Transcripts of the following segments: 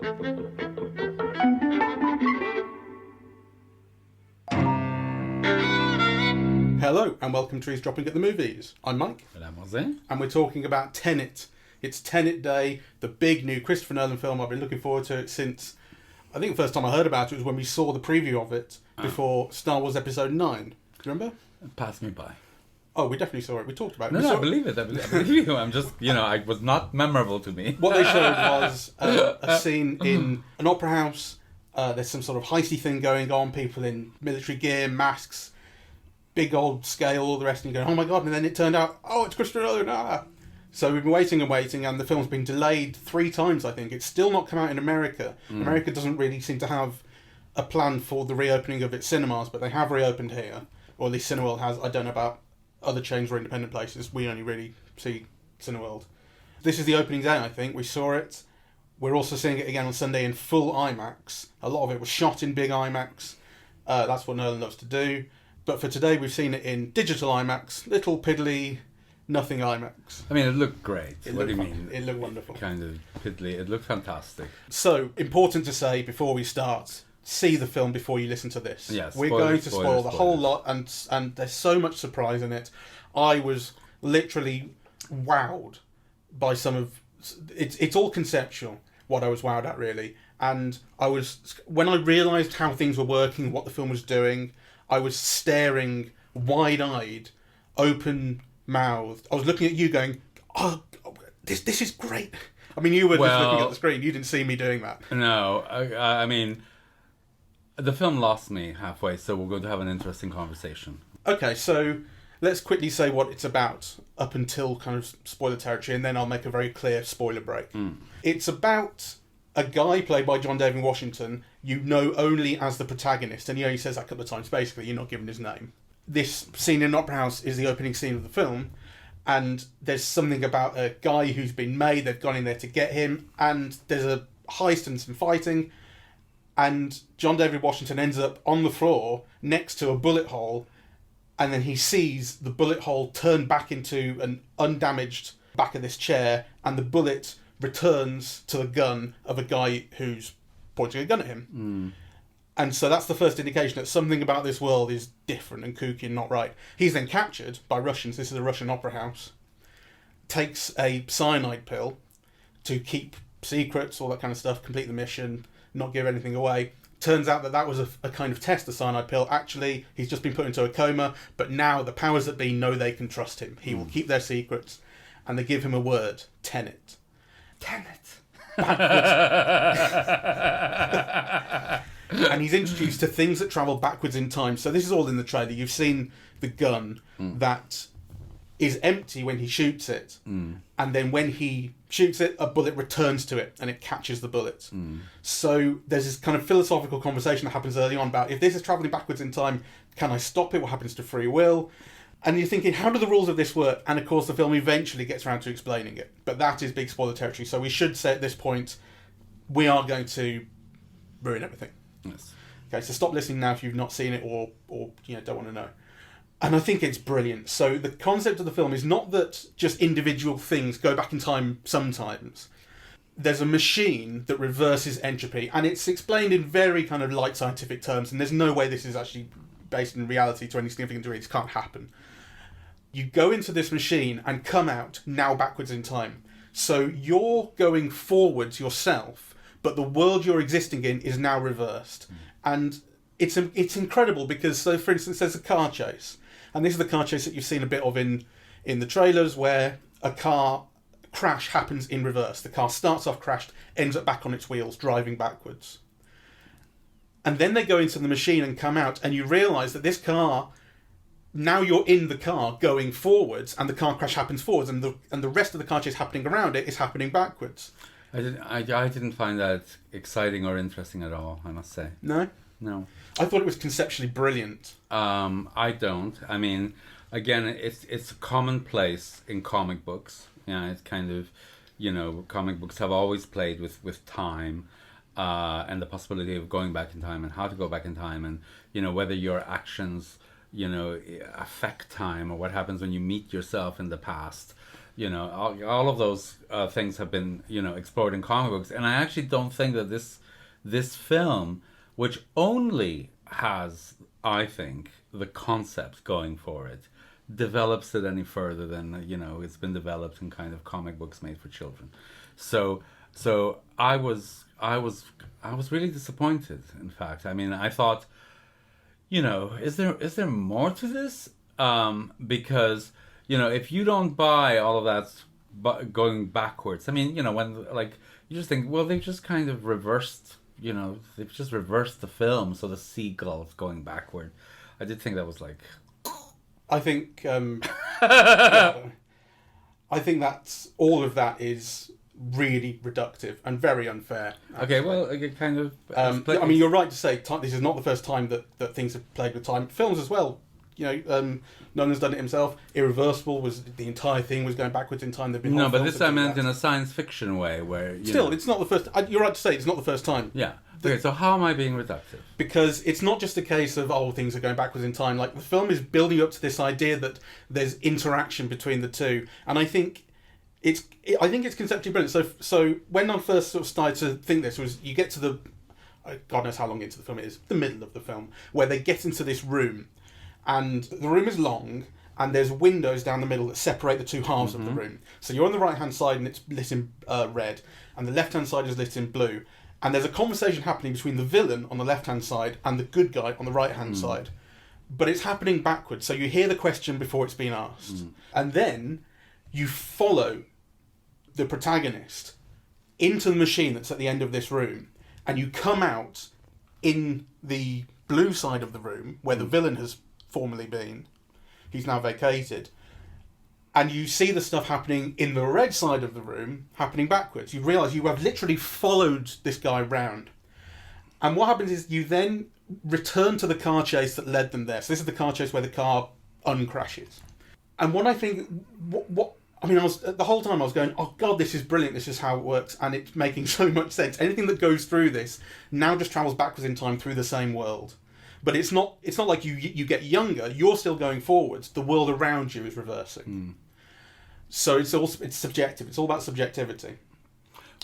Hello and welcome to Eavesdropping at the Movies. I'm Mike. And I'm José. And we're talking about Tenet. It's Tenet Day, the big new Christopher Nolan film. I've been looking forward to it since... I think the first time I heard about it was when we saw the preview of it before Star Wars Episode 9. Do you remember? It passed me by. Oh, we definitely saw it. We talked about it. No, I believe it. I believe you. I'm just, it was not memorable to me. What they showed was a scene in an opera house. There's some sort of heisty thing going on. People in military gear, masks, big old scale, all the rest. And you go, oh my God. And then it turned out, oh, it's Christopher Nolan. Ah. So we've been waiting and waiting, and the film's been delayed 3 times, I think. It's still not come out in America. America doesn't really seem to have a plan for the reopening of its cinemas, but they have reopened here. Or at least Cineworld has. I don't know about other chains or independent places. We only really see Cineworld. This is the opening day, I think. We saw it. We're also seeing it again on Sunday in full IMAX. A lot of it was shot in big IMAX. That's what Nolan loves to do. But for today, we've seen it in digital IMAX. Little piddly... nothing IMAX. I mean, it looked great. What do you mean? It looked wonderful. Kind of piddly. It looked fantastic. So, important to say before we start, see the film before you listen to this. Yes, we're going to spoil the whole lot, and there's so much surprise in it. I was literally wowed by some of... It's all conceptual, what I was wowed at, really. And when I realised how things were working, what the film was doing, I was staring wide-eyed, open-mouthed. I was looking at you going, oh, this is great. I mean, you were just looking at the screen. You didn't see me doing that. No, I mean, the film lost me halfway, so we're going to have an interesting conversation. Okay, so let's quickly say what it's about up until kind of spoiler territory, and then I'll make a very clear spoiler break. It's about a guy played by John David Washington you know only as the protagonist, and he only says that a couple of times. Basically, you're not given his name. This scene in an opera house is the opening scene of the film, and there's something about a guy who's been made. They've gone in there to get him, and there's a heist and some fighting, and John David Washington ends up on the floor next to a bullet hole, and then he sees the bullet hole turn back into an undamaged back of this chair, and the bullet returns to the gun of a guy who's pointing a gun at him. And so that's the first indication that something about this world is different and kooky and not right. He's then captured by Russians. This is a Russian opera house. Takes a cyanide pill to keep secrets, all that kind of stuff, complete the mission, not give anything away. Turns out that was a kind of test, the cyanide pill. Actually, he's just been put into a coma, but now the powers that be know they can trust him. He will keep their secrets, and they give him a word, Tenet. Tenet. And he's introduced to things that travel backwards in time. So this is all in the trailer. You've seen the gun that is empty when he shoots it. And then when he shoots it, a bullet returns to it and it catches the bullet. So there's this kind of philosophical conversation that happens early on about, if this is travelling backwards in time, can I stop it? What happens to free will? And you're thinking, how do the rules of this work? And of course, the film eventually gets around to explaining it. But that is big spoiler territory. So we should say at this point, we are going to ruin everything. Yes. Okay, so stop listening now if you've not seen it or don't want to know. And I think it's brilliant. So the concept of the film is not that just individual things go back in time sometimes. There's a machine that reverses entropy, and it's explained in very kind of light scientific terms, and there's no way this is actually based in reality to any significant degree. This can't happen. You go into this machine and come out now backwards in time. So you're going forwards yourself, but the world you're existing in is now reversed. And it's incredible because, so for instance, there's a car chase. And this is the car chase that you've seen a bit of in the trailers, where a car crash happens in reverse. The car starts off crashed, ends up back on its wheels, driving backwards. And then they go into the machine and come out, and you realise that this car, now you're in the car going forwards, and the car crash happens forwards, and the rest of the car chase happening around it is happening backwards. I didn't find that exciting or interesting at all, I must say. No? No. I thought it was conceptually brilliant. I don't. I mean, again, it's commonplace in comic books. Yeah, it's kind of, comic books have always played with time and the possibility of going back in time and how to go back in time, and, whether your actions, affect time, or what happens when you meet yourself in the past. You know, all of those things have been, you know, explored in comic books, and I actually don't think that this film, which only has, I think, the concept going for it, develops it any further than, you know, it's been developed in kind of comic books made for children. So I was really disappointed. In fact, I mean, I thought, you know, is there more to this? Because, you know, if you don't buy all of that going backwards, I mean, you know, when, like, you just think, well, they've just kind of reversed, you know, they've just reversed the film, so the seagull's going backward. I did think that was like, I think, yeah, I think that's all of that is really reductive and very unfair. Actually. Okay, well, it kind of. I mean, you're right to say this is not the first time that things have played with time. Films as well. You know, Nolan's done it himself. Irreversible was the entire thing was going backwards in time. There've been no, but this I meant in a science fiction way, where it's not the first. You're right to say it's not the first time. Yeah. Okay, so how am I being reductive? Because it's not just a case of things are going backwards in time. Like, the film is building up to this idea that there's interaction between the two, and I think it's conceptually brilliant. So when I first sort of started to think this was, you get to the God knows how long into the film it is, the middle of the film, where they get into this room, and the room is long, and there's windows down the middle that separate the two halves of the room. So you're on the right hand side and it's lit in red, and the left hand side is lit in blue. And there's a conversation happening between the villain on the left-hand side and the good guy on the right-hand side. But it's happening backwards, so you hear the question before it's been asked. And then you follow the protagonist into the machine that's at the end of this room, and you come out in the blue side of the room, where the villain has formerly been. He's now vacated. And you see the stuff happening in the red side of the room, happening backwards. You realise you have literally followed this guy round. And what happens is you then return to the car chase that led them there. So this is the car chase where the car uncrashes. And what I think, the whole time I was going, oh God, this is brilliant. This is how it works. And it's making so much sense. Anything that goes through this now just travels backwards in time through the same world. But it's not like you get younger. You're still going forwards. The world around you is reversing. So it's subjective. It's all about subjectivity.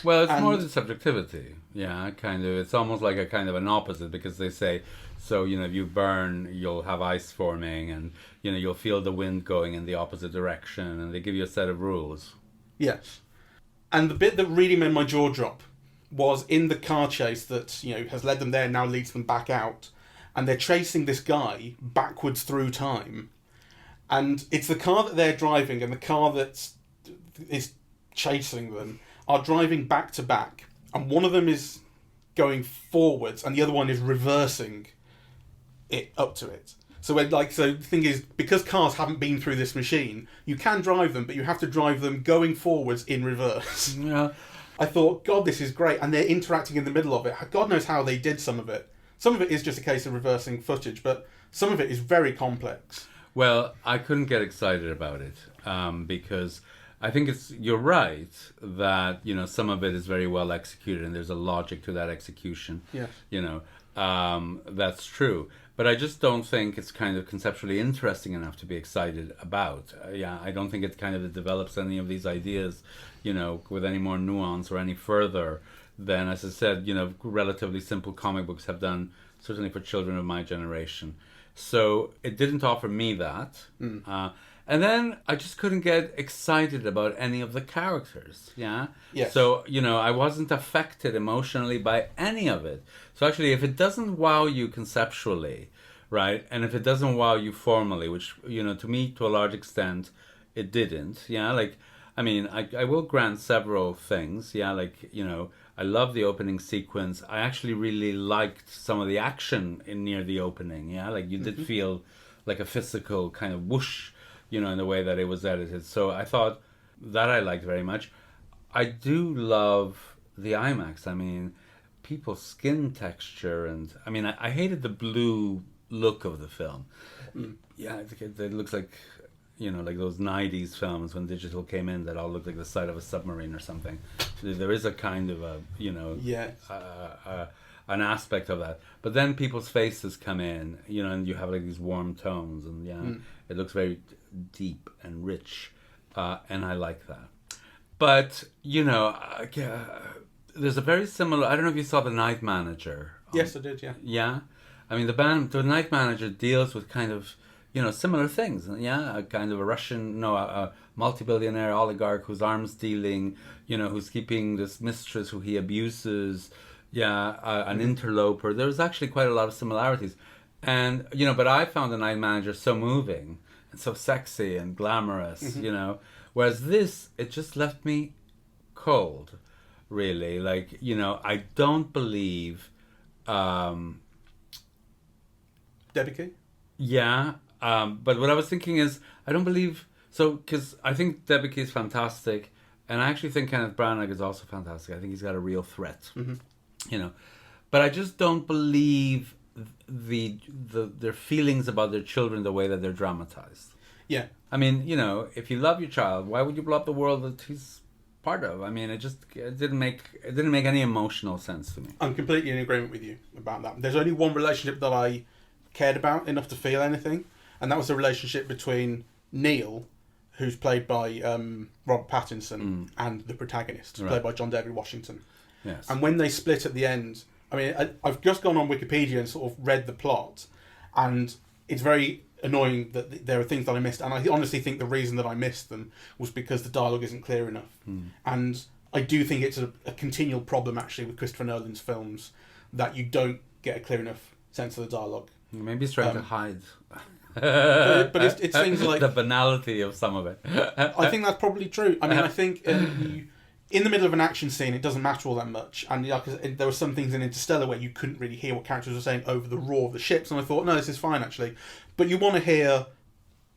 Well, it's more than subjectivity. Yeah, kind of. It's almost like a kind of an opposite, because they say, so, you know, if you burn, you'll have ice forming, and, you know, you'll feel the wind going in the opposite direction, and they give you a set of rules. Yes. And the bit that really made my jaw drop was in the car chase that, you know, has led them there and now leads them back out. And they're chasing this guy backwards through time. And it's the car that they're driving and the car that is chasing them are driving back to back. And one of them is going forwards and the other one is reversing it up to it. So the thing is, because cars haven't been through this machine, you can drive them, but you have to drive them going forwards in reverse. Yeah. I thought, God, this is great. And they're interacting in the middle of it. God knows how they did some of it. Some of it is just a case of reversing footage, but some of it is very complex. Well, I couldn't get excited about it because I think you're right that, you know, some of it is very well executed and there's a logic to that execution. Yeah. You know, that's true. But I just don't think it's kind of conceptually interesting enough to be excited about. I don't think it kind of develops any of these ideas, you know, with any more nuance or any further than, as I said, you know, relatively simple comic books have done, certainly for children of my generation. So it didn't offer me that. And then I just couldn't get excited about any of the characters. Yeah. Yes. So, you know, I wasn't affected emotionally by any of it. So actually, if it doesn't wow you conceptually, right, and if it doesn't wow you formally, which, you know, to me, to a large extent, it didn't. Yeah. Like, I mean, I will grant several things. Yeah. Like, you know, I love the opening sequence. I actually really liked some of the action near the opening. Yeah. Like, you did feel like a physical kind of whoosh, you know, in the way that it was edited. So I thought that I liked very much. I do love the IMAX. I mean, people's skin texture, and I mean, I hated the blue look of the film. Yeah, it looks like, you know, like those 90s films when digital came in that all looked like the side of a submarine or something. There is a kind of a, you know, an aspect of that. But then people's faces come in, you know, and you have like these warm tones, and it looks very deep and rich. and I like that. But, there's a very similar... I don't know if you saw The Night Manager. Yes, I did, yeah. Yeah? I mean, The Night Manager deals with kind of, similar things. Yeah? A kind of a Russian... a multi-billionaire oligarch who's arms dealing, who's keeping this mistress who he abuses. Yeah, an interloper. There's actually quite a lot of similarities. And, but I found The Night Manager so moving and so sexy and glamorous, Whereas this, it just left me cold, really. Like, I don't believe... Debbie? Yeah, but what I was thinking is, I don't believe... So, because I think Debbie is fantastic, and I actually think Kenneth Branagh is also fantastic. I think he's got a real threat, But I just don't believe their feelings about their children the way that they're dramatized. Yeah. I mean, if you love your child, why would you blow up the world that he's part of? I mean, it didn't make any emotional sense to me. I'm completely in agreement with you about that. There's only one relationship that I cared about enough to feel anything, and that was the relationship between Neil, who's played by Robert Pattinson, and the protagonist, played by John David Washington. Yes. And when they split at the end, I mean, I've just gone on Wikipedia and sort of read the plot, and it's very annoying that there are things that I missed, and I honestly think the reason that I missed them was because the dialogue isn't clear enough. And I do think it's a continual problem, actually, with Christopher Nolan's films, that you don't get a clear enough sense of the dialogue. Maybe he's trying to hide... but it's things like... the banality of some of it. I think that's probably true. I mean, I think in the middle of an action scene, it doesn't matter all that much. And there were some things in Interstellar where you couldn't really hear what characters were saying over the roar of the ships. And I thought, no, this is fine, actually. But you want to hear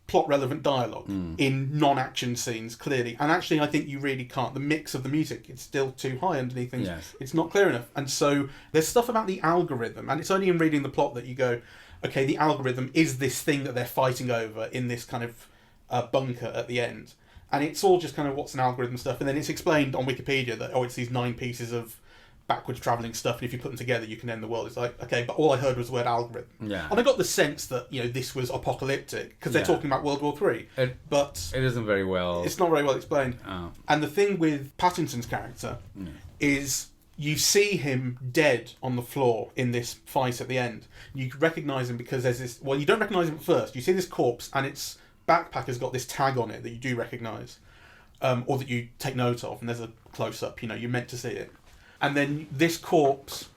plot-relevant dialogue in non-action scenes, clearly. And actually, I think you really can't. The mix of the music, it's still too high underneath things. Yes. It's not clear enough. And so there's stuff about the algorithm. And it's only in reading the plot that you go... okay, the algorithm is this thing that they're fighting over in this kind of bunker at the end. And it's all just kind of what's an algorithm stuff. And then it's explained on Wikipedia that, it's these 9 pieces of backwards travelling stuff, and if you put them together, you can end the world. It's like, okay, but all I heard was the word algorithm. Yeah. And I got the sense that, this was apocalyptic, because they're talking about World War III. But it isn't very well... It's not very well explained. Oh. And the thing with Pattinson's character is... you see him dead on the floor in this fight at the end. You recognise him because there's this... well, you don't recognise him at first. You see this corpse, and its backpack has got this tag on it that you do recognise, or that you take note of, and there's a close-up, you're meant to see it. And then this corpse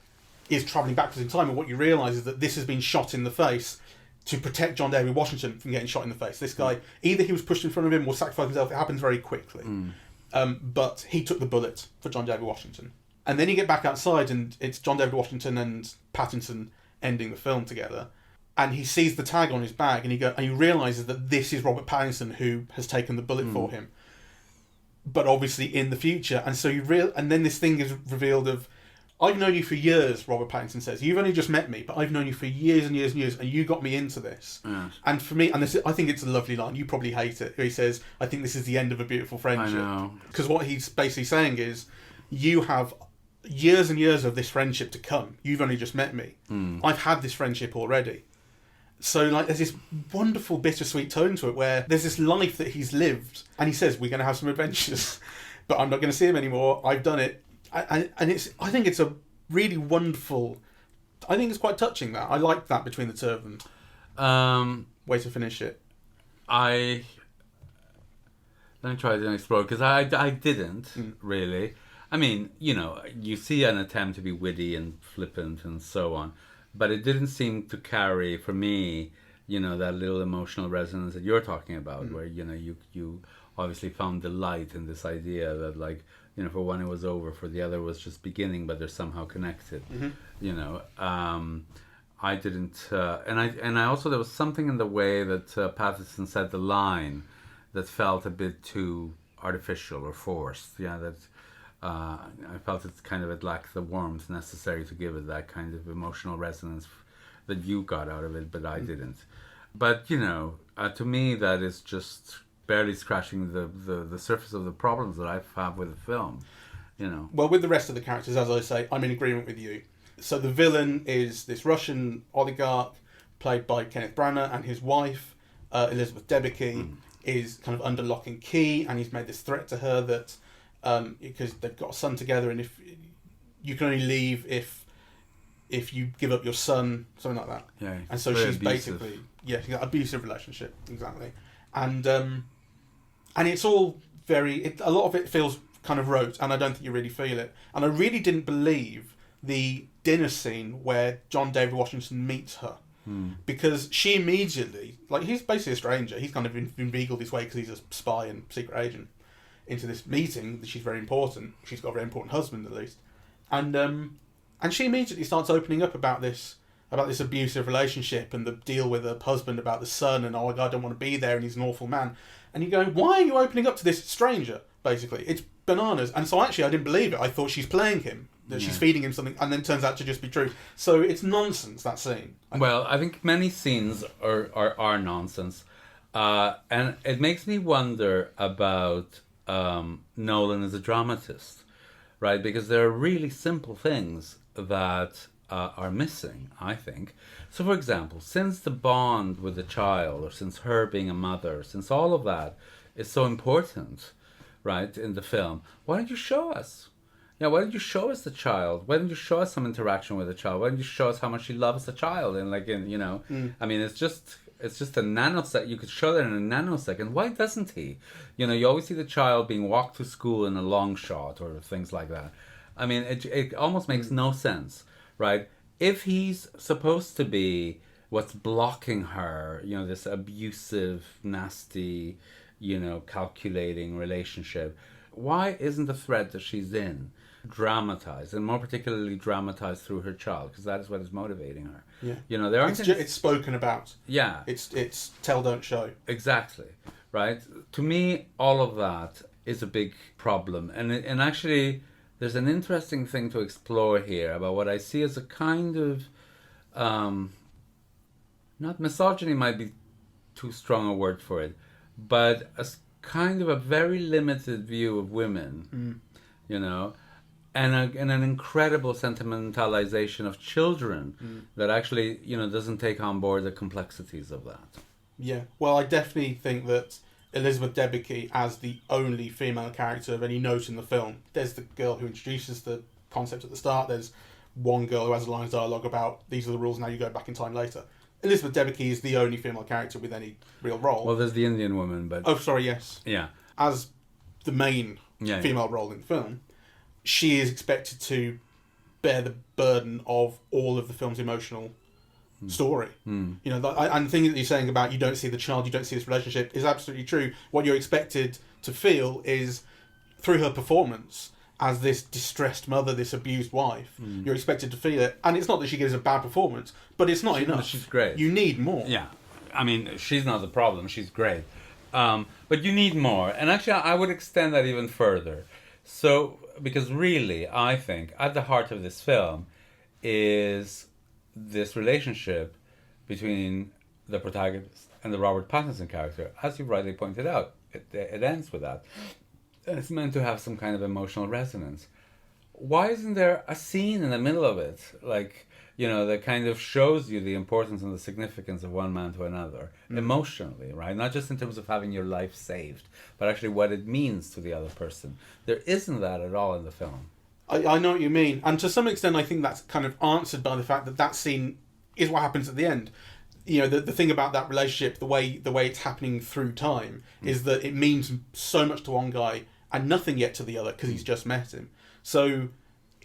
is travelling backwards in time, and what you realise is that this has been shot in the face to protect John David Washington from getting shot in the face. This guy, either he was pushed in front of him or sacrificed himself. It happens very quickly. But he took the bullet for John David Washington. And then you get back outside, and it's John David Washington and Pattinson ending the film together. And he sees the tag on his bag, and he realises that this is Robert Pattinson who has taken the bullet for him. But obviously in the future, and so and then this thing is revealed of, I've known you for years, Robert Pattinson says. You've only just met me, but I've known you for years and years and years, and you got me into this. Yes. And for me, and I think it's a lovely line. You probably hate it. He says, "I think this is the end of a beautiful friendship." I know. Because what he's basically saying is, you have years and years of this friendship to come. You've only just met me. I've had this friendship already. So there's this wonderful bittersweet tone to it where there's this life that he's lived, and he says, we're going to have some adventures, but I'm not going to see him anymore. I've done it. And I think it's a really wonderful, I think it's quite touching that. I like that between the two of them. Way to finish it. Let me try to explore, because I didn't really. I mean, you see an attempt to be witty and flippant and so on, but it didn't seem to carry, for me, that little emotional resonance that you're talking about, where, you obviously found delight in this idea that, for one it was over, for the other was just beginning, but they're somehow connected. I didn't, and I also, there was something in the way that Pattinson said the line that felt a bit too artificial or forced. Yeah, that I felt it lacked the warmth necessary to give it that kind of emotional resonance that you got out of it, but I didn't. But to me, that is just barely scratching the surface of the problems that I have with the film. Well, with the rest of the characters, as I say, I'm in agreement with you. So the villain is this Russian oligarch played by Kenneth Branagh, and his wife, Elizabeth Debicki, is kind of under lock and key, and he's made this threat to her that because they've got a son together, and if you can only leave if you give up your son, something like that. Yeah. And so she's basically abusive relationship, exactly. And it's all a lot of it feels kind of rote, and I don't think you really feel it. And I really didn't believe the dinner scene where John David Washington meets her. Because she immediately, like, he's basically a stranger. He's kind of inveigled his way because he's a spy and secret agent into this meeting. She's very important. She's got a very important husband, at least. And she immediately starts opening up about this abusive relationship and the deal with her husband about the son, and, oh my God, I don't want to be there, and he's an awful man. And you go, why are you opening up to this stranger, basically? It's bananas. And so actually I didn't believe it. I thought she's playing him, that she's feeding him something, and then turns out to just be true. So it's nonsense, that scene. Well, I think many scenes are nonsense. And it makes me wonder about Nolan as a dramatist, right? Because there are really simple things that are missing, I think. So, for example, since the bond with the child, or since her being a mother, since all of that is so important, right, in the film, why don't you show us? Yeah, why don't you show us the child? Why don't you show us some interaction with the child? Why don't you show us how much she loves the child? And I mean, it's just a nanosecond. You could show that in a nanosecond. Why doesn't he? You always see the child being walked to school in a long shot or things like that. I mean, it almost makes no sense, right? If he's supposed to be what's blocking her, this abusive, nasty, calculating relationship, why isn't the thread that she's in dramatized, and more particularly dramatized through her child, because that is what is motivating her? Yeah. There aren't it's spoken about. Yeah. It's tell, don't show. Exactly. Right? To me, all of that is a big problem. And actually, there's an interesting thing to explore here about what I see as a kind of, not misogyny might be too strong a word for it, but a kind of a very limited view of women, and an incredible sentimentalization of children that actually, doesn't take on board the complexities of that. Yeah, well, I definitely think that Elizabeth Debicki as the only female character of any note in the film. There's the girl who introduces the concept at the start. There's one girl who has a line of dialogue about, these are the rules, now you go back in time later. Elizabeth Debicki is the only female character with any real role. Well, there's the Indian woman, but... Oh, sorry, yes. Yeah. As the main female role in the film, she is expected to bear the burden of all of the film's emotional story. And the thing that you're saying about you don't see the child, you don't see this relationship is absolutely true. What you're expected to feel is, through her performance as this distressed mother, this abused wife, you're expected to feel it. And it's not that she gives a bad performance, but it's not enough. She's great. You need more. Yeah. I mean, she's not the problem. She's great. But you need more. And actually, I would extend that even further. So, because really, I think, at the heart of this film is this relationship between the protagonist and the Robert Pattinson character. As you rightly pointed out, it ends with that. It's meant to have some kind of emotional resonance. Why isn't there a scene in the middle of it, that kind of shows you the importance and the significance of one man to another, emotionally, right? Not just in terms of having your life saved, but actually what it means to the other person. There isn't that at all in the film. I know what you mean. And to some extent, I think that's kind of answered by the fact that that scene is what happens at the end. The thing about that relationship, the way it's happening through time, is that it means so much to one guy and nothing yet to the other because he's just met him. So,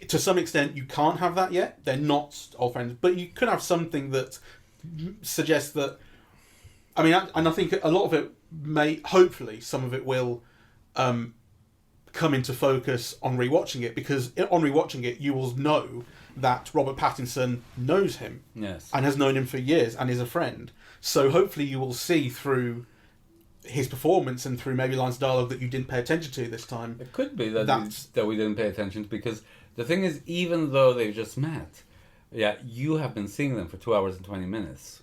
to some extent, you can't have that yet. They're not old friends. But you could have something that suggests that... I mean, and I think a lot of it may... Hopefully, some of it will come into focus on rewatching it, because on rewatching it, you will know that Robert Pattinson knows him. Yes. And has known him for years and is a friend. So hopefully you will see through his performance and through maybe lines of dialogue that you didn't pay attention to this time. It could be that we didn't pay attention, because the thing is, even though they've just met, you have been seeing them for 2 hours and 20 minutes.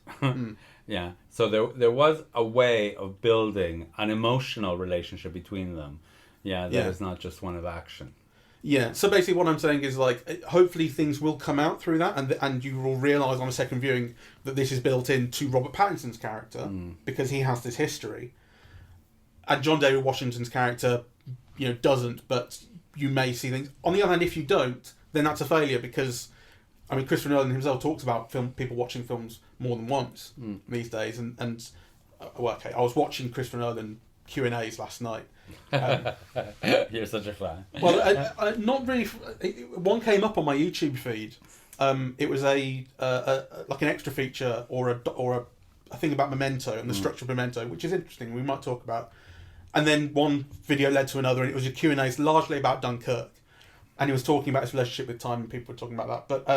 Yeah. So there was a way of building an emotional relationship between them. That is not just one of action. Yeah, so basically what I'm saying is, hopefully things will come out through that, and you will realise on a second viewing that this is built into Robert Pattinson's character, because he has this history. and John David Washington's character, doesn't, but you may see things. On the other hand, if you don't, then that's a failure, because, I mean, Christopher Nolan himself talks about people watching films more than once these days, and I was watching Christopher Nolan Q&As last night. You're such a fan. Well, I not really. One came up on my YouTube feed. It was a like an extra feature or a thing about Memento and the structure of Memento, which is interesting. We might talk about. And then one video led to another, and it was a Q&A largely about Dunkirk. And he was talking about his relationship with time, and people were talking about that. But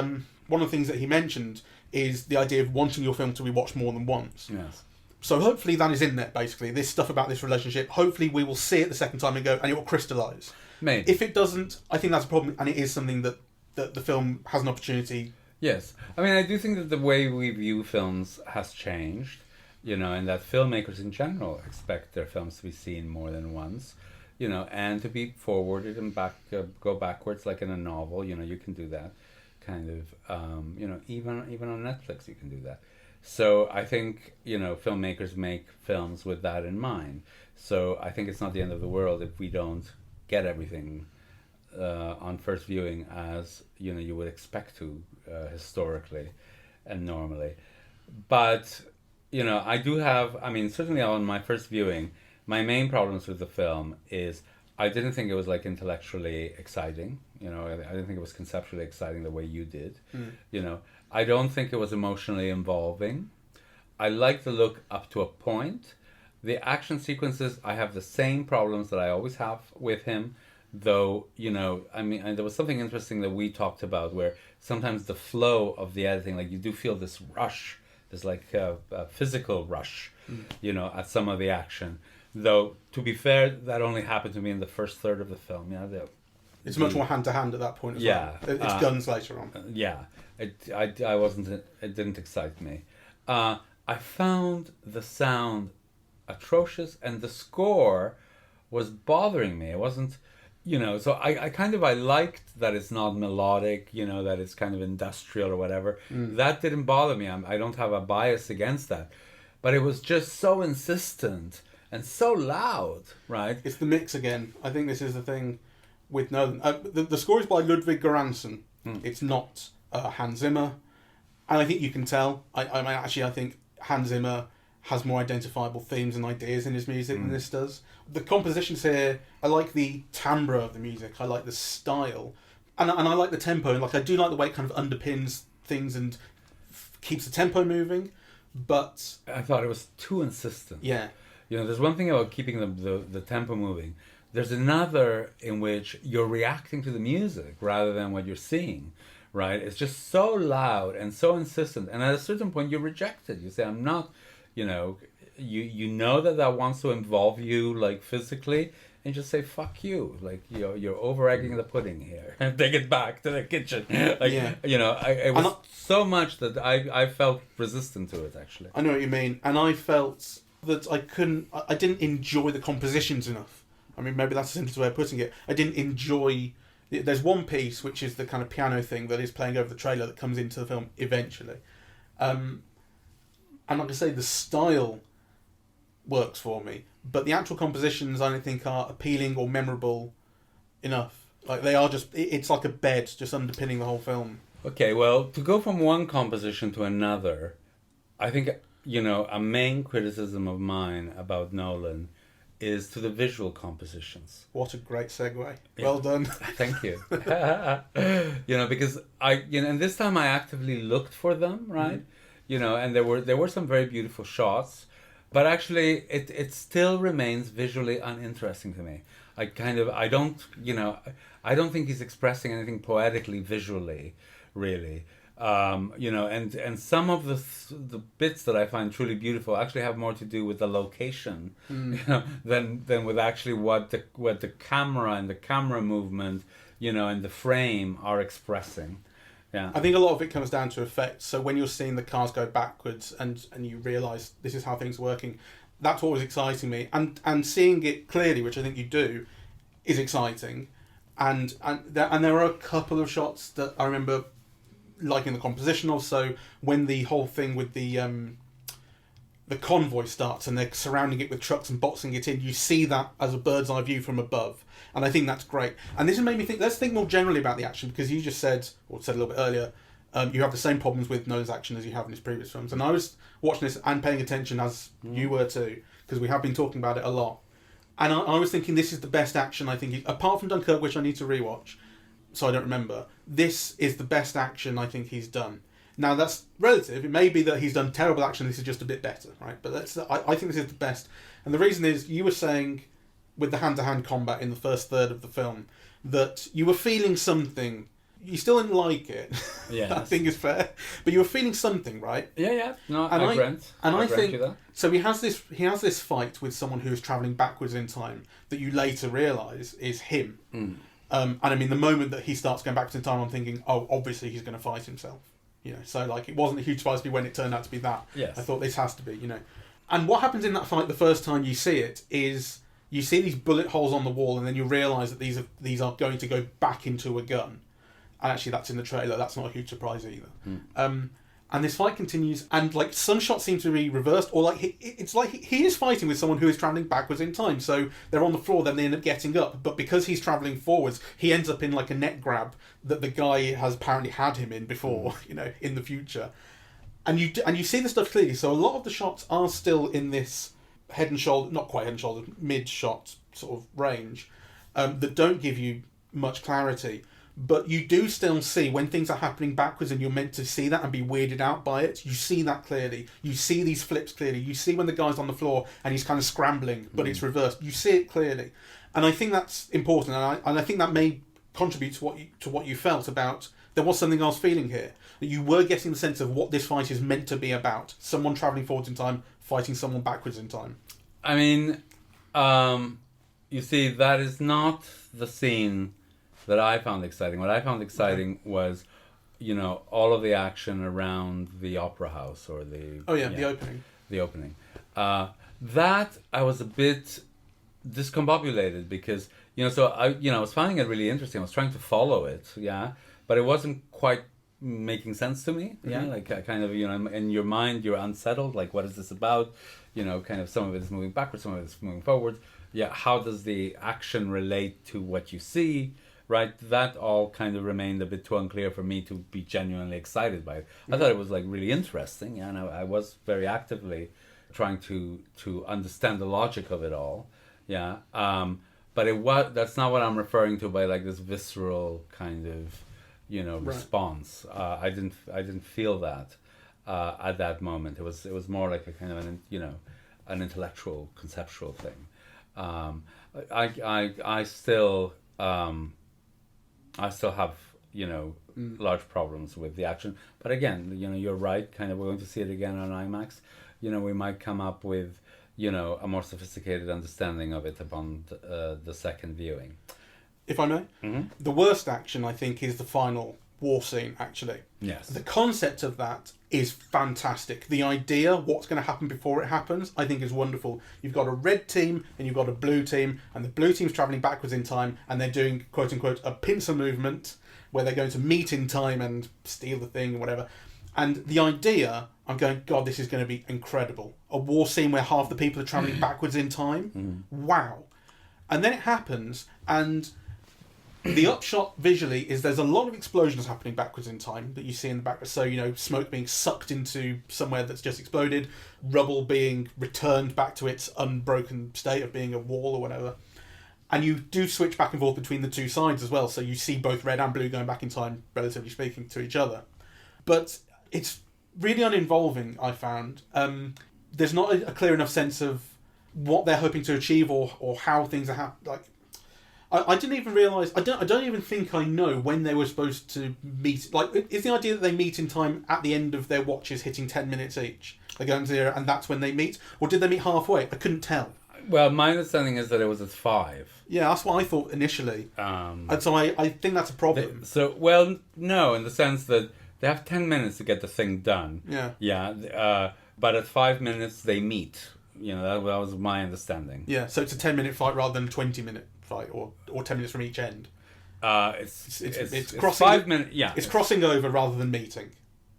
one of the things that he mentioned is the idea of wanting your film to be watched more than once. Yes. So hopefully that is in there, basically. This stuff about this relationship, hopefully we will see it the second time and go, and it will crystallise. Maybe. If it doesn't, I think that's a problem, and it is something that the film has an opportunity. Yes. I mean, I do think that the way we view films has changed, and that filmmakers in general expect their films to be seen more than once, and to be forwarded and go backwards, like in a novel. You can do that, kind of. Even on Netflix, you can do that. So I think filmmakers make films with that in mind. So I think it's not the end of the world if we don't get everything on first viewing as you would expect to historically and normally. But I do have. I mean, certainly on my first viewing, my main problems with the film is I didn't think it was like intellectually exciting. I didn't think it was conceptually exciting the way you did. I don't think it was emotionally involving. I liked the look up to a point. The action sequences, I have the same problems that I always have with him, though, I mean, and there was something interesting that we talked about where sometimes the flow of the editing, like you do feel this rush, this like a physical rush, at some of the action. Though, to be fair, that only happened to me in the first third of the film. It's much more hand-to-hand at that point as well. It's guns later on. Yeah. I wasn't. It didn't excite me. I found the sound atrocious, and the score was bothering me. It wasn't, So I liked that it's not melodic. That it's kind of industrial or whatever. That didn't bother me. I don't have a bias against that, but it was just so insistent and so loud. Right. It's the mix again. I think this is the thing with Nolan. The score is by Ludwig Göransson. It's not Hans Zimmer, and I think you can tell. I think Hans Zimmer has more identifiable themes and ideas in his music than this does. The compositions here, I like the timbre of the music. I like the style, and I like the tempo. And I do like the way it kind of underpins things and keeps the tempo moving. But I thought it was too insistent. Yeah. There's one thing about keeping the tempo moving. There's another in which you're reacting to the music rather than what you're seeing. Right, it's just so loud and so insistent, and at a certain point you reject it. You say, "I'm not," you know that wants to involve you like physically, and just say, "Fuck you!" Like you're over egging the pudding here. Take it back to the kitchen. It was so much that I felt resistant to it. Actually, I know what you mean, and I felt that I didn't enjoy the compositions enough. I mean, maybe that's the simplest way of putting it. I didn't enjoy. There's one piece, which is the kind of piano thing that is playing over the trailer that comes into the film eventually. And like I say, the style works for me, but the actual compositions I don't think are appealing or memorable enough. Like they are just, it's like a bed just underpinning the whole film. Okay, well, to go from one composition to another, I think, a main criticism of mine about Nolan is to the visual compositions. What a great segue. Yeah. Well done. Thank you. Because and this time I actively looked for them, right? And there were some very beautiful shots, but actually it still remains visually uninteresting to me. I don't think he's expressing anything poetically visually, really. And some of the bits that I find truly beautiful actually have more to do with the location, than with actually what the camera and the camera movement, and the frame are expressing. Yeah, I think a lot of it comes down to effects. So when you're seeing the cars go backwards and you realise this is how things are working, that's what was exciting me. And seeing it clearly, which I think you do, is exciting. And there are a couple of shots that I remember liking the composition of. So when the whole thing with the the convoy starts and they're surrounding it with trucks and boxing it in, you see that as a bird's eye view from above. And I think that's great. And this has made me think, let's think more generally about the action, because you just said, or said a little bit earlier, you have the same problems with Nolan's action as you have in his previous films. And I was watching this and paying attention, as you were too, because we have been talking about it a lot. And I was thinking this is the best action, I think, apart from Dunkirk, which I need to rewatch, so I don't remember. This is the best action I think he's done. Now, that's relative. It may be that he's done terrible action, this is just a bit better, right? But I think this is the best. And the reason is, you were saying, with the hand-to-hand combat in the first third of the film, that you were feeling something. You still didn't like it. Yeah, I think is fair. But you were feeling something, right? Yeah. No, and I grant. And I grant think you that. so. He has this fight with someone who is travelling backwards in time that you later realise is him. And I mean, the moment that he starts going backwards in time, I'm thinking, oh, obviously he's going to fight himself. You know, so like it wasn't a huge surprise to me when it turned out to be that. Yes. I thought this has to be, you know. And what happens in that fight the first time you see it is you see these bullet holes on the wall, and then you realise that these are going to go back into a gun. And actually, that's in the trailer. That's not a huge surprise either. And this fight continues, and like some shots seem to be reversed, or like it's like he is fighting with someone who is travelling backwards in time. So they're on the floor, then they end up getting up. But because he's travelling forwards, he ends up in like a neck grab that the guy has apparently had him in before, you know, in the future. And you see the stuff clearly. So a lot of the shots are still in this head and shoulder, not quite head and shoulder, mid shot sort of range, that don't give you much clarity. But you do still see when things are happening backwards, and you're meant to see that and be weirded out by it. You see that clearly. You see these flips clearly. You see when the guy's on the floor and he's kind of scrambling, but it's reversed. You see it clearly, and I think that's important. And I think that may contribute to what you felt about. There was something I was feeling here, that you were getting the sense of what this fight is meant to be about. Someone travelling forwards in time fighting someone backwards in time. I mean, you see, that is not the scene that I found exciting. What I found exciting was, you know, all of the action around the opera house, or the the opening. The opening. That I was a bit discombobulated, because, you know, so I was finding it really interesting. I was trying to follow it, but it wasn't quite making sense to me. Like kind of, you know, in your mind you're unsettled. Like, what is this about? You know, kind of some of it is moving backwards, some of it is moving forward. Yeah, how does the action relate to what you see? Right, that all kind of remained a bit too unclear for me to be genuinely excited by it. I thought it was like really interesting, and I was very actively trying to understand the logic of it all. But that's not what I'm referring to by like this visceral kind of, you know, response. I didn't feel that at that moment. It was more like a kind of an intellectual, conceptual thing. I still have, you know, large problems with the action. But again, you know, you're right. Kind of, we're going to see it again on IMAX. You know, we might come up with, you know, a more sophisticated understanding of it upon the second viewing. If I may, the worst action, I think, is the final war scene, actually. Yes. The concept of that is fantastic. The idea, what's going to happen before it happens, I think is wonderful. You've got a red team and you've got a blue team, and the blue team's travelling backwards in time, and they're doing, quote unquote, a pincer movement where they're going to meet in time and steal the thing or whatever. And the idea, I'm going, God, this is going to be incredible. A war scene where half the people are travelling backwards in time. Wow. And then it happens, and the upshot visually is there's a lot of explosions happening backwards in time that you see in the background. So, you know, smoke being sucked into somewhere that's just exploded, rubble being returned back to its unbroken state of being a wall or whatever. And you do switch back and forth between the two sides as well. So you see both red and blue going back in time, relatively speaking, to each other. But it's really uninvolving, I found. There's not a clear enough sense of what they're hoping to achieve or how things are happening. Like, I didn't even realise. I don't even think I know when they were supposed to meet. Like, is the idea that they meet in time at the end of their watches hitting 10 minutes each? They go into there and that's when they meet, or did they meet halfway? I couldn't tell. Well, my understanding is that it was at 5. Yeah, that's what I thought initially. And so I think that's a problem. No, in the sense that they have 10 minutes to get the thing done. Yeah. Yeah. But at 5 minutes they meet. You know, that was my understanding. Yeah. So it's a 10-minute fight rather than a 20-minute fight, or 10 minutes from each end. It's crossing 5 minutes. Yeah. It's crossing over rather than meeting.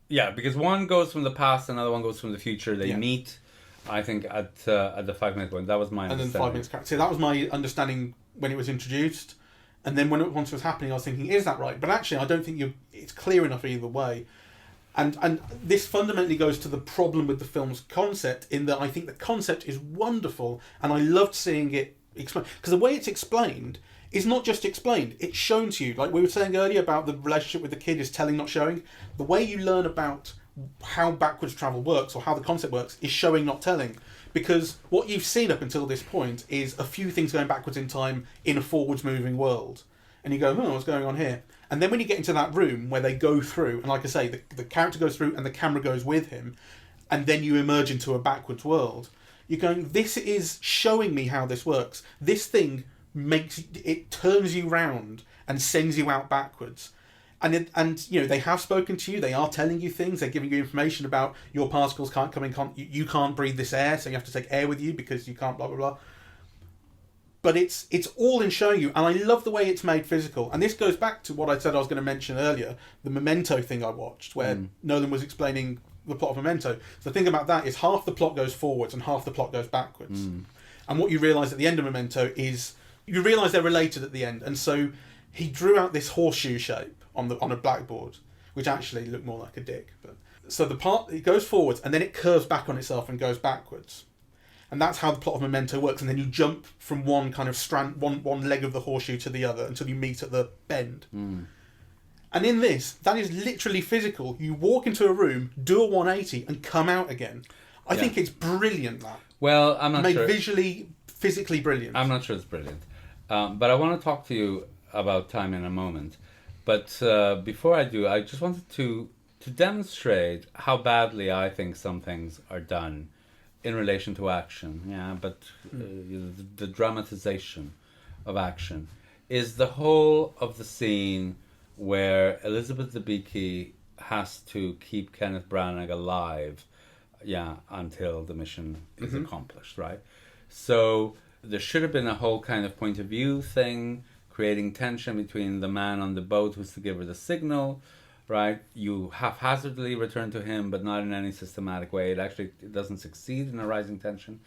Yeah, because one goes from the past, another one goes from the future. They meet. I think at the 5-minute point, that was my understanding. And then 5 minutes. So that was my understanding when it was introduced. And then once it was happening, I was thinking, is that right? But actually, I don't think it's clear enough either way. And this fundamentally goes to the problem with the film's concept, in that I think the concept is wonderful, and I loved seeing it explained. Because the way it's explained is not just explained, it's shown to you. Like we were saying earlier about the relationship with the kid is telling, not showing. The way you learn about how backwards travel works, or how the concept works, is showing, not telling. Because what you've seen up until this point is a few things going backwards in time in a forwards moving world. And you go, what's going on here? And then when you get into that room where they go through, and like I say, the character goes through and the camera goes with him, and then you emerge into a backwards world, you're going, this is showing me how this works. This thing turns you round and sends you out backwards. And you know, they have spoken to you, they are telling you things, they're giving you information about your particles can't come in, you can't breathe this air, so you have to take air with you because you can't blah blah blah. But it's all in showing you, and I love the way it's made physical. And this goes back to what I said I was going to mention earlier, the Memento thing I watched, where Nolan was explaining the plot of Memento. So the thing about that is half the plot goes forwards and half the plot goes backwards. And what you realise at the end of Memento is, you realise they're related at the end. And so he drew out this horseshoe shape on a blackboard, which actually looked more like a dick. But so the part, it goes forwards and then it curves back on itself and goes backwards. And that's how the plot of Memento works. And then you jump from one kind of strand, one leg of the horseshoe to the other until you meet at the bend. And in this, that is literally physical. You walk into a room, do a 180, and come out again. I think it's brilliant, that. Well, I'm not sure. Made visually, physically brilliant. I'm not sure it's brilliant. But I want to talk to you about time in a moment. But before I do, I just wanted to demonstrate how badly I think some things are done in relation to action. But the dramatization of action is the whole of the scene where Elizabeth Debicki has to keep Kenneth Branagh alive, until the mission is accomplished, right? So there should have been a whole kind of point of view thing, creating tension between the man on the boat who's to give her the signal, right? You haphazardly return to him, but not in any systematic way. It doesn't succeed in arising tension.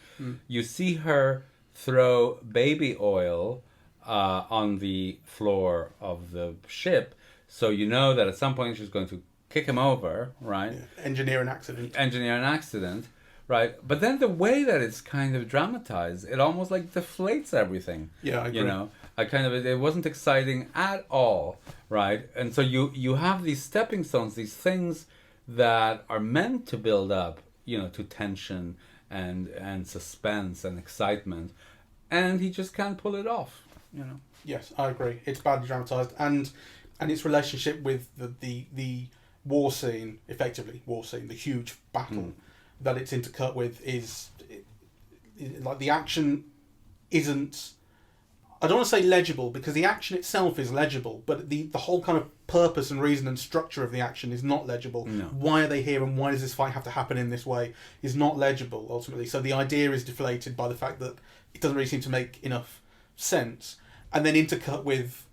You see her throw baby oil on the floor of the ship, so you know that at some point she's going to kick him over, right? Engineer an accident, right? But then the way that it's kind of dramatized, it almost like deflates everything. Yeah, I agree. You know, it wasn't exciting at all, right? And so you have these stepping stones, these things that are meant to build up, to tension and suspense and excitement, and he just can't pull it off. Yes, I agree. It's badly dramatized, and its relationship with the war scene, the huge battle that it's intercut with is like the action isn't. I don't want to say legible, because the action itself is legible, but the whole kind of purpose and reason and structure of the action is not legible. No. Why are they here and why does this fight have to happen in this way is not legible ultimately. So the idea is deflated by the fact that it doesn't really seem to make enough sense. And then intercut with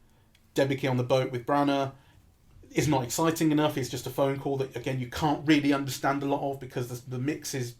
Debicki on the boat with Branagh is not exciting enough. It's just a phone call that, again, you can't really understand a lot of because the mix is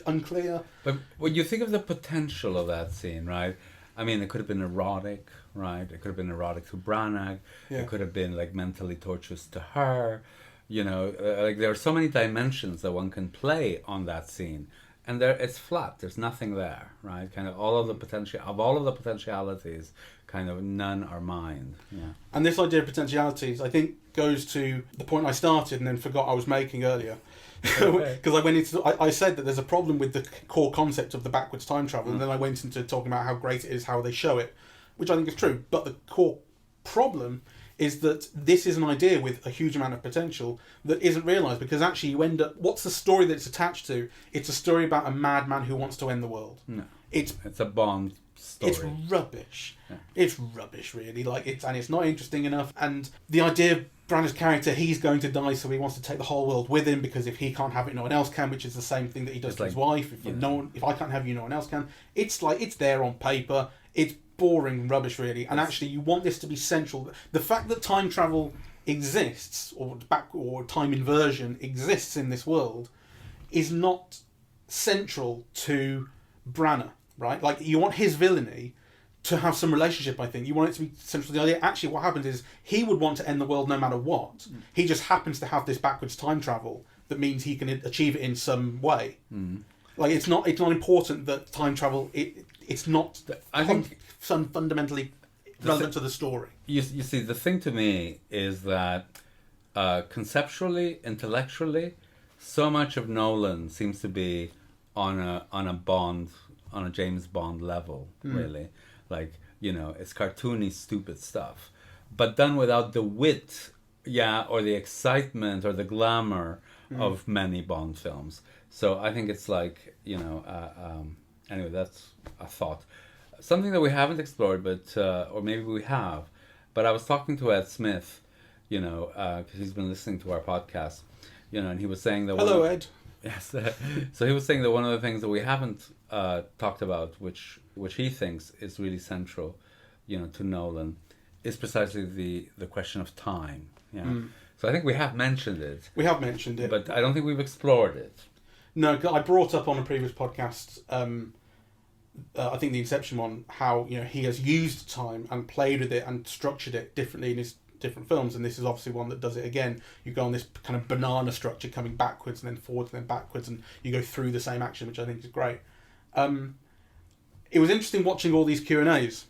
unclear. But when you think of the potential of that scene, right? I mean, it could have been erotic, right? It could have been erotic to Branagh. Yeah. It could have been like mentally torturous to her. Like there are so many dimensions that one can play on that scene, and it's flat. There's nothing there, right? Kind of all of the potentialities, kind of none are mined. Yeah. And this idea of potentialities, I think, goes to the point I started and then forgot I was making earlier. Because I said that there's a problem with the core concept of the backwards time travel, and then I went into talking about how great it is, how they show it, which I think is true. But the core problem is that this is an idea with a huge amount of potential that isn't realised, because actually you end up... What's the story that it's attached to? It's a story about a madman who wants to end the world. No. It's a Bond story. It's rubbish. Yeah. It's rubbish, really. And it's not interesting enough. And the idea of Branagh's character, he's going to die, so he wants to take the whole world with him, because if he can't have it, no one else can, which is the same thing that he does to his wife. If I can't have you, no one else can. It's there on paper. It's boring rubbish, really. And actually, you want this to be central. The fact that time travel exists, or time inversion exists in this world, is not central to Branagh, right? Like, you want his villainy to have some relationship, I think. You want it to be central to the idea. Actually, what happens is he would want to end the world no matter what. He just happens to have this backwards time travel that means he can achieve it in some way. Like, it's not important that time travel, it's not, I think, fundamentally relevant to the story. You see, the thing to me is that conceptually, intellectually, so much of Nolan seems to be on a James Bond level, really. Like, it's cartoony, stupid stuff, but done without the wit, or the excitement or the glamour of many Bond films. So I think it's like, anyway, that's a thought. Something that we haven't explored, but or maybe we have, but I was talking to Ed Smith, because he's been listening to our podcast, and he was saying that... Hello, Ed. Yes. So he was saying that one of the things that we haven't talked about, which he thinks is really central, to Nolan, is precisely the question of time. So I think we have mentioned it. We have mentioned it. But I don't think we've explored it. No, I brought up on a previous podcast, I think the Inception one, how he has used time and played with it and structured it differently in his different films, and this is obviously one that does it again. You go on this kind of banana structure, coming backwards and then forwards and then backwards, and you go through the same action, which I think is great. It was interesting watching all these Q&As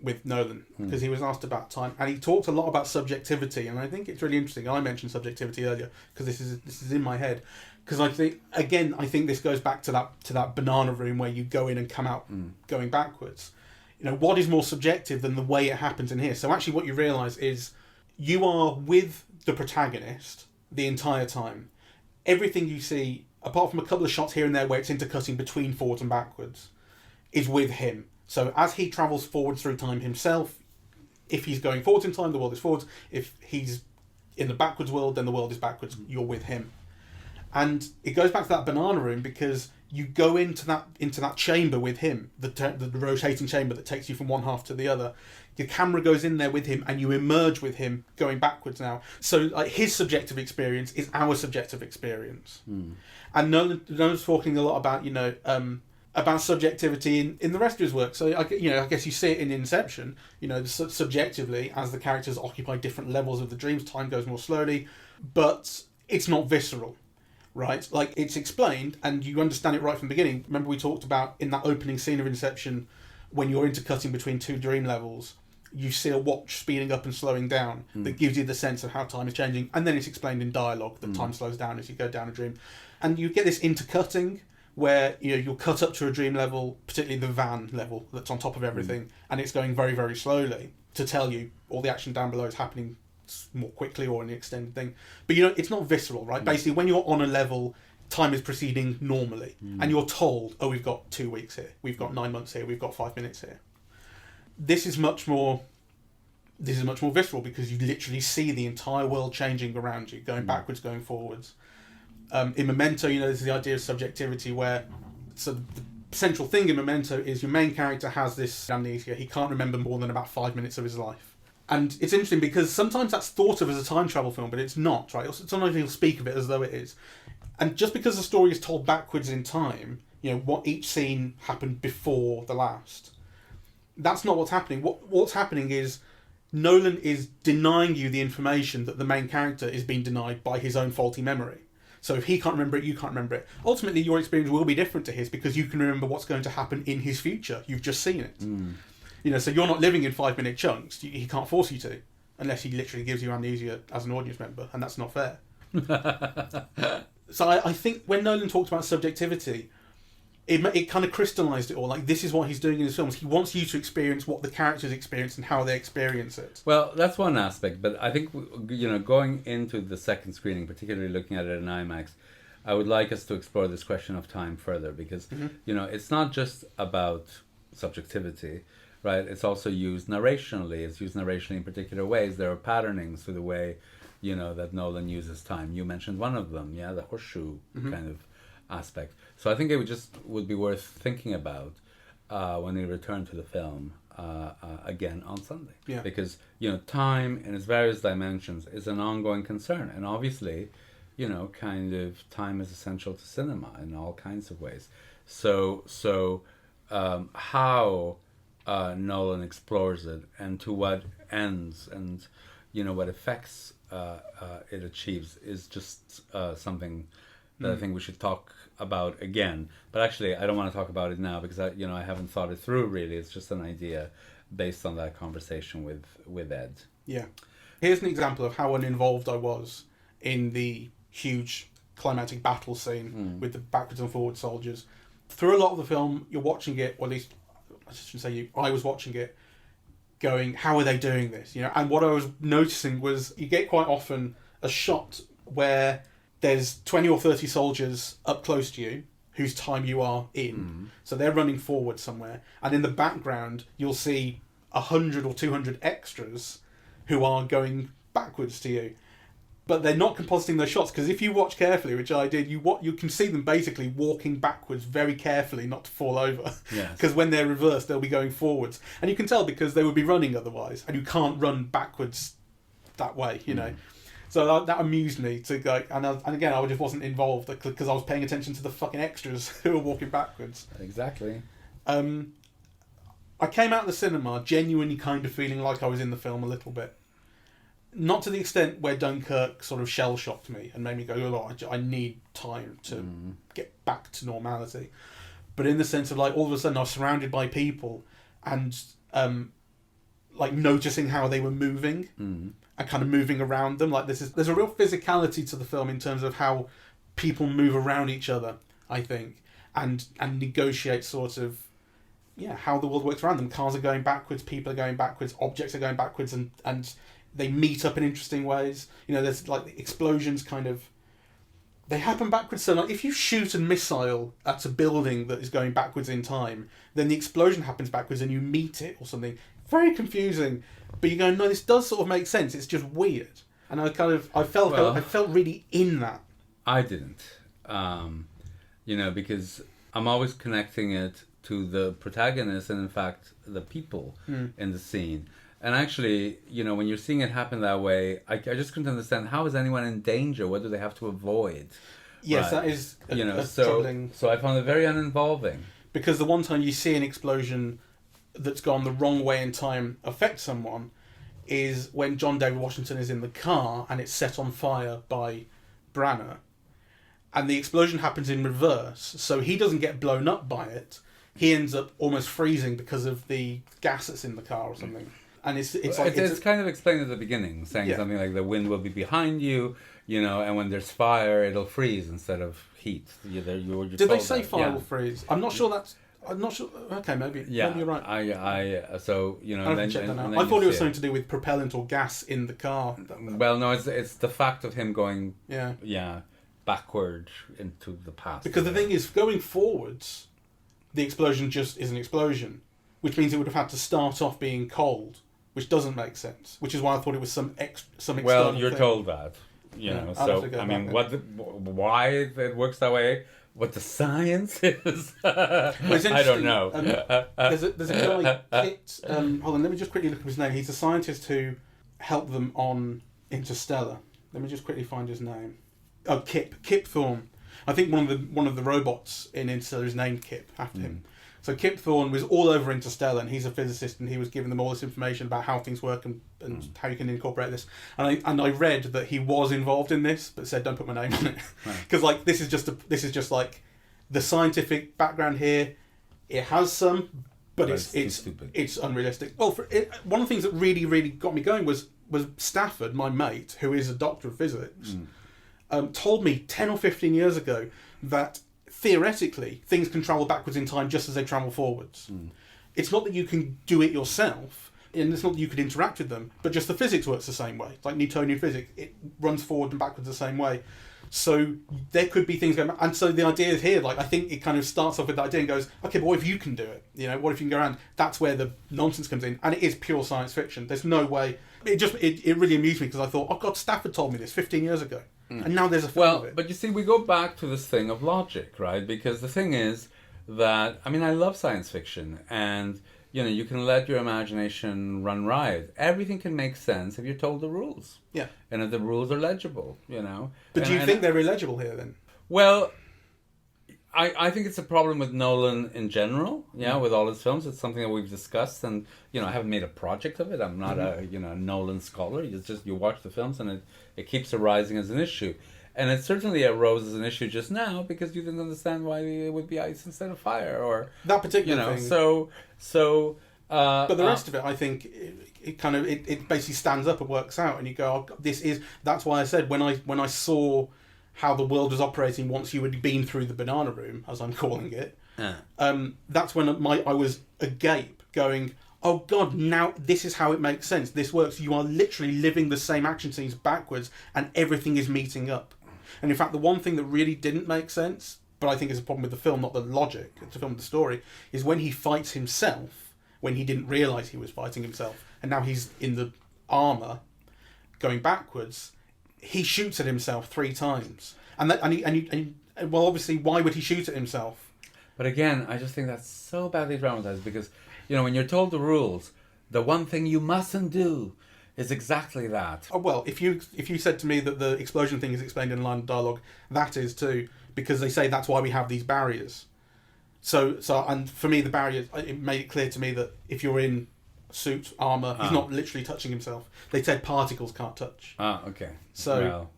with Nolan, because he was asked about time, and he talked a lot about subjectivity, and I think it's really interesting. I mentioned subjectivity earlier because this is in my head, because I think this goes back to that banana room where you go in and come out going backwards. What is more subjective than the way it happens in here? So actually what you realise is you are with the protagonist the entire time. Everything you see, apart from a couple of shots here and there where it's intercutting between forwards and backwards, is with him. So as he travels forwards through time himself, if he's going forwards in time, the world is forwards. If he's in the backwards world, then the world is backwards. You're with him. And it goes back to that banana room because you go into that chamber with him, the rotating chamber that takes you from one half to the other. Your camera goes in there with him and you emerge with him going backwards now. So like his subjective experience is our subjective experience. And Nolan's talking a lot about subjectivity in the rest of his work. So I guess you see it in Inception. Subjectively, as the characters occupy different levels of the dreams, time goes more slowly, but it's not visceral, right? Like, it's explained and you understand it right from the beginning. Remember we talked about in that opening scene of Inception, when you're intercutting between two dream levels, you see a watch speeding up and slowing down that gives you the sense of how time is changing, and then it's explained in dialogue that time slows down as you go down a dream, and you get this intercutting where you'll cut up to a dream level, particularly the van level that's on top of everything, and it's going very, very slowly to tell you all the action down below is happening more quickly or in the extended thing. But it's not visceral, right? Basically, when you're on a level, time is proceeding normally, and you're told, oh, we've got 2 weeks here, we've got 9 months here, we've got 5 minutes here. This is much more visceral because you literally see the entire world changing around you, going backwards, going forwards. In Memento, there's the idea of subjectivity where, so the central thing in Memento is your main character has this amnesia. He can't remember more than about 5 minutes of his life. And it's interesting because sometimes that's thought of as a time travel film, but it's not, right? Sometimes he'll speak of it as though it is. And just because the story is told backwards in time, what each scene happened before the last, that's not what's happening. What's happening is Nolan is denying you the information that the main character is being denied by his own faulty memory. So if he can't remember it, you can't remember it. Ultimately, your experience will be different to his because you can remember what's going to happen in his future. You've just seen it. So you're not living in 5-minute chunks. He can't force you to, unless he literally gives you amnesia as an audience member, and that's not fair. So I think when Nolan talked about subjectivity, it kind of crystallised it all. Like, this is what he's doing in his films. He wants you to experience what the characters experience and how they experience it. Well, that's one aspect, but I think, going into the second screening, particularly looking at it in IMAX, I would like us to explore this question of time further because, it's not just about subjectivity, right? It's also used narrationally. It's used narrationally in particular ways. There are patternings to the way, that Nolan uses time. You mentioned one of them, the horseshoe kind of aspect. So I think it would be worth thinking about when we return to the film again on Sunday. Because time in its various dimensions is an ongoing concern, and obviously kind of time is essential to cinema in all kinds of ways. So how Nolan explores it and to what ends and what effects it achieves is just something that I think we should talk about again. But actually, I don't want to talk about it now because I haven't thought it through really. It's just an idea based on that conversation with Ed. Yeah. Here's an example of how uninvolved I was in the huge climactic battle scene with the backwards and forward soldiers. Through a lot of the film, you're watching it, or at least I shouldn't say I was watching it, going, how are they doing this? And what I was noticing was you get quite often a shot where there's 20 or 30 soldiers up close to you whose time you are in. So they're running forward somewhere. And in the background, you'll see 100 or 200 extras who are going backwards to you. But they're not compositing those shots, because if you watch carefully, which I did, you can see them basically walking backwards very carefully not to fall over. Because when they're reversed, they'll be going forwards. And you can tell because they would be running otherwise. And you can't run backwards that way, So that amused me to go, and again, I just wasn't involved because I was paying attention to the fucking extras who were walking backwards. Exactly. I came out of the cinema genuinely kind of feeling like I was in the film a little bit. Not to the extent where Dunkirk sort of shell-shocked me and made me go, oh, I need time to get back to normality. But in the sense of, like, all of a sudden I was surrounded by people and, like, noticing how they were moving and kind of moving around them. Like, there's a real physicality to the film in terms of how people move around each other, I think, and negotiate sort of, how the world works around them. Cars are going backwards, people are going backwards, objects are going backwards, and they meet up in interesting ways. There's like the explosions they happen backwards. So like if you shoot a missile at a building that is going backwards in time, then the explosion happens backwards and you meet it or something. Very confusing. But you go, no, this does sort of make sense. It's just weird. And I felt really in that. I didn't. Because I'm always connecting it to the protagonist and in fact the people in the scene. And actually, when you're seeing it happen that way, I just couldn't understand, how is anyone in danger? What do they have to avoid? Yes, right? That is troubling. So I found it very uninvolving. Because the one time you see an explosion that's gone the wrong way in time affect someone is when John David Washington is in the car and it's set on fire by Branagh. And the explosion happens in reverse, so he doesn't get blown up by it. He ends up almost freezing because of the gas that's in the car or something. And it's kind of explained at the beginning, saying something like the wind will be behind you, and when there's fire, it'll freeze instead of heat. Did they say fire will freeze? I'm not sure. Okay, maybe you're right. I thought it was something to do with propellant or gas in the car. Well, no, it's the fact of him going backward into the past. Because the thing is, going forwards, the explosion just is an explosion, which means it would have had to start off being cold, which doesn't make sense. Which is why I thought it was some external. Well, you're thing. Told that, So I mean, why it works that way? What the science is? I don't know. There's a guy, Kit. Hold on, let me just quickly look up his name. He's a scientist who helped them on Interstellar. Let me just quickly find his name. Oh, Kip Thorne. I think one of the robots in Interstellar is named Kip after him. So Kip Thorne was all over Interstellar, and he's a physicist, and he was giving them all this information about how things work and how you can incorporate this. And I read that he was involved in this, but said don't put my name on it because like this is just like the scientific background here. It has some, but it's unrealistic. Well, one of the things that really really got me going was Stafford, my mate, who is a doctor of physics, told me 10 or 15 years ago that theoretically things can travel backwards in time just as they travel forwards. It's not that you can do it yourself, and it's not that you could interact with them, but just the physics works the same way. It's like Newtonian physics, it runs forward and backwards the same way. So there could be things going back. And so the idea is here, like I think it kind of starts off with that idea and goes, okay, but what if you can do it? What if you can go around? That's where the nonsense comes in, and it is pure science fiction. There's no way. It really amused me because I thought, oh God, Stafford told me this 15 years ago. And now there's a film of it. But you see, we go back to this thing of logic, right? Because the thing is that, I mean, I love science fiction, and you can let your imagination run riot. Everything can make sense if you're told the rules. Yeah. And if the rules are legible, But do you think they're illegible here then? Well, I think it's a problem with Nolan in general, with all his films. It's something that we've discussed, and, I haven't made a project of it. I'm not a Nolan scholar. It's just you watch the films, and it keeps arising as an issue. And it certainly arose as an issue just now because you didn't understand why it would be ice instead of fire, or that particular thing. But the rest of it, I think, it basically stands up and works out, and you go, oh, that's why I said when I saw how the world was operating once you had been through the banana room, as I'm calling it. That's when I was agape, going, oh God, now this is how it makes sense. This works. You are literally living the same action scenes backwards, and everything is meeting up. And in fact, the one thing that really didn't make sense, but I think is a problem with the film, not the logic, it's a film with the story, is when he fights himself, when he didn't realise he was fighting himself, and now he's in the armour, going backwards, he shoots at himself 3 times. Well, obviously, why would he shoot at himself? But again, I just think that's so badly dramatized because, when you're told the rules, the one thing you mustn't do is exactly that. Oh, well, if you said to me that the explosion thing is explained in a line of dialogue, that is too, because they say that's why we have these barriers. So and for me, the barriers, it made it clear to me that if you're in suit, armour, he's not literally touching himself. They said particles can't touch. Okay. So,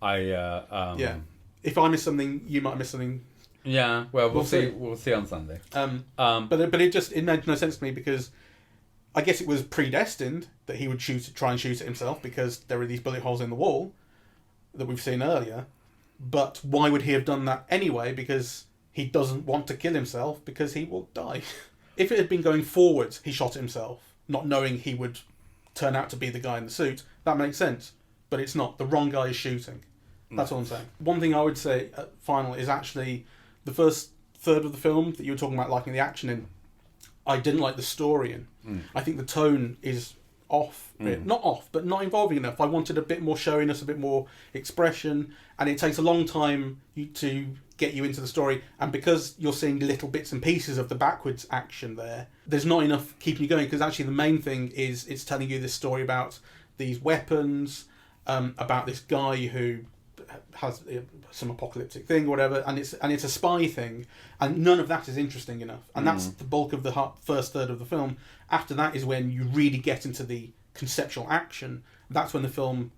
well, yeah. If I miss something, you might miss something. Yeah, well, we'll see. We'll see on Sunday. But it made no sense to me because I guess it was predestined that he would try and shoot at himself because there are these bullet holes in the wall that we've seen earlier. But why would he have done that anyway? Because he doesn't want to kill himself because he will die. If it had been going forwards, he shot at himself, not knowing he would turn out to be the guy in the suit. That makes sense. But it's not. The wrong guy is shooting. That's all I'm saying. One thing I would say at final is actually the first third of the film that you were talking about liking the action in, I didn't like the story in. I think the tone is off. Not off, but not involving enough. I wanted a bit more showiness, a bit more expression, and it takes a long time to get you into the story. And because you're seeing little bits and pieces of the backwards action there's not enough keeping you going, because actually the main thing is it's telling you this story about these weapons, about this guy who has some apocalyptic thing or whatever, and it's a spy thing, and none of that is interesting enough, and that's the bulk of the first third of the film. After that is when you really get into the conceptual action. That's when the film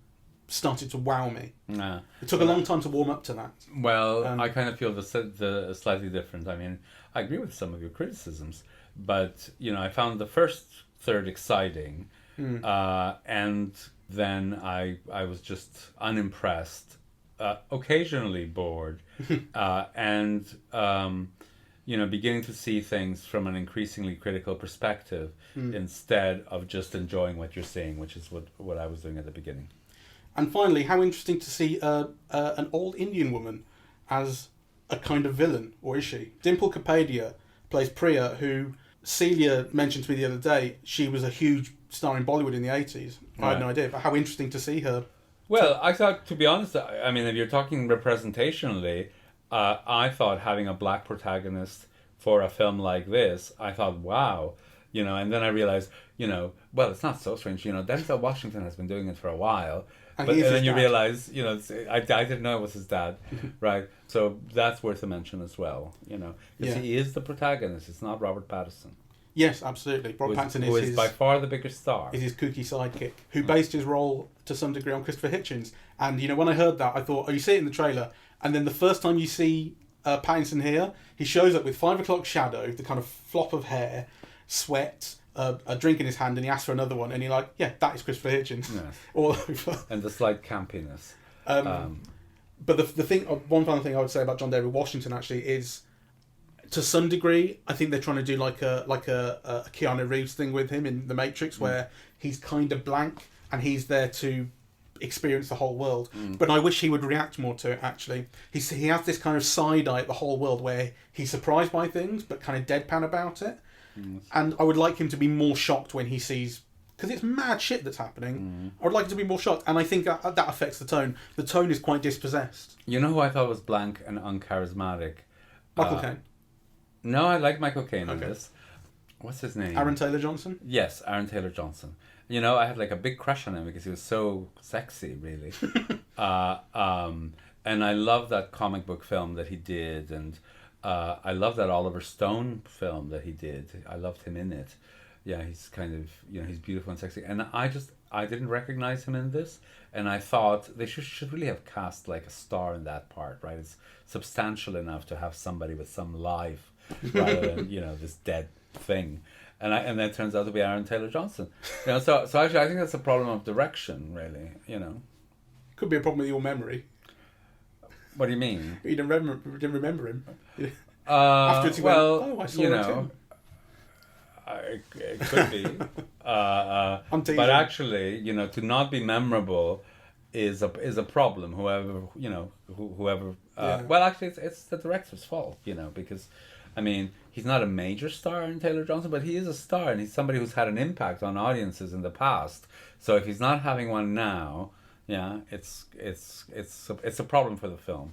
started to wow me. It took a long time to warm up to that. Well, I kind of feel the slightly different. I mean, I agree with some of your criticisms, but I found the first third exciting, and then I was just unimpressed. Occasionally bored, and beginning to see things from an increasingly critical perspective instead of just enjoying what you're seeing, which is what I was doing at the beginning. And finally, how interesting to see an old Indian woman as a kind of villain, or is she? Dimple Kapadia plays Priya, who Celia mentioned to me the other day. She was a huge star in Bollywood in the 80s. I had no idea, but how interesting to see her. Well, I thought, to be honest, I mean, if you're talking representationally, I thought having a black protagonist for a film like this, I thought, wow, and then I realized, well, it's not so strange, Denzel Washington has been doing it for a while, and then you realize, I didn't know it was his dad, right? So that's worth a mention as well, because he is the protagonist, it's not Robert Pattinson. Yes, absolutely. Robert Pattinson is by far the bigger star. Is his kooky sidekick, who based his role to some degree on Christopher Hitchens. And, when I heard that, I thought, oh, you see it in the trailer, and then the first time you see Pattinson here, he shows up with 5 o'clock shadow, the kind of flop of hair, sweat, a drink in his hand, and he asks for another one, and you're like, yeah, that is Christopher Hitchens. Yes. All over. And the slight campiness. But the thing, one final thing I would say about John David Washington, actually, is, to some degree, I think they're trying to do like a Keanu Reeves thing with him in The Matrix, where he's kind of blank and he's there to experience the whole world. But I wish he would react more to it, actually. He has this kind of side eye at the whole world where he's surprised by things but kind of deadpan about it. And I would like him to be more shocked when he sees... Because it's mad shit that's happening. I would like him to be more shocked. And I think that affects the tone. The tone is quite dispossessed. You know who I thought was blank and uncharismatic? Michael Caine. No, I like Michael Caine in this. what's his name? Aaron Taylor Johnson. Yes, Aaron Taylor Johnson. You know, I had like a big crush on him because he was so sexy, really. And I love that comic book film that he did, and I love that Oliver Stone film that he did. I loved him in it. Yeah, he's kind of, he's beautiful and sexy. And I didn't recognize him in this, and I thought they should really have cast like a star in that part, right? It's substantial enough to have somebody with some life rather than, this dead thing. And then it turns out to be Aaron Taylor Johnson. So actually I think that's a problem of direction, really, Could be a problem with your memory. What do you mean? You didn't remember him. Afterwards you went, I saw him. It could be. But actually, to not be memorable is a problem. Whoever. Well, actually, it's the director's fault. Because, he's not a major star in Taylor Johnson, but he is a star, and he's somebody who's had an impact on audiences in the past. So if he's not having one now, it's a problem for the film.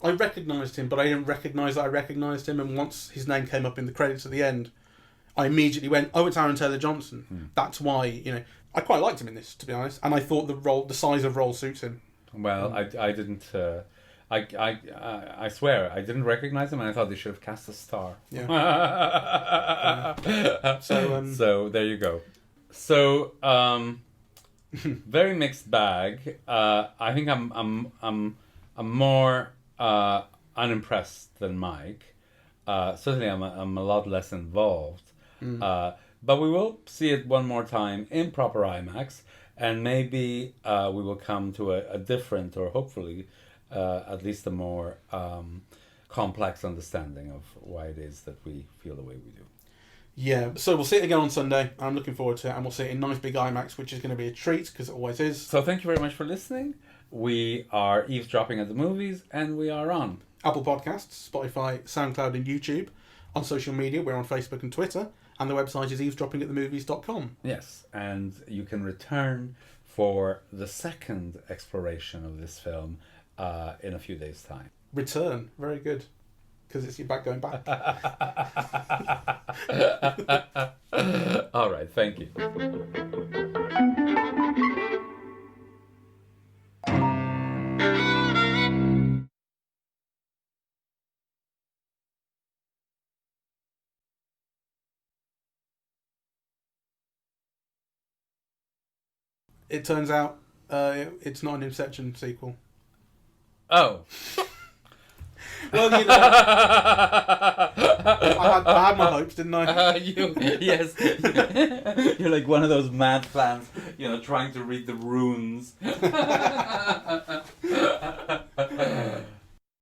I recognised him, but I didn't recognise that I recognised him. And once his name came up in the credits at the end, I immediately went, "Oh, it's Aaron Taylor Johnson." That's why, I quite liked him in this, to be honest, and I thought the size of role suits him. Well, I didn't. I swear I didn't recognise him, and I thought they should have cast a star. Yeah. So there you go. So very mixed bag. I think I'm more unimpressed than Mike. Certainly, I'm a lot less involved. But we will see it one more time in proper IMAX, and maybe we will come to a different, or hopefully at least a more complex understanding of why it is that we feel the way we do. Yeah, so we'll see it again on Sunday. I'm looking forward to it, and we'll see it in nice big IMAX, which is going to be a treat, because it always is. So thank you very much for listening. We are Eavesdropping at the Movies, and we are on Apple Podcasts, Spotify, SoundCloud and YouTube. On social media, we're on Facebook and Twitter, and the website is eavesdroppingatthemovies.com. Yes, and you can return for the second exploration of this film in a few days' time. Return, very good, because it's your back going back. All right, thank you. It turns out it's not an Inception sequel. Oh. Well, I had my hopes, didn't I? Yes. You're like one of those mad fans, trying to read the runes.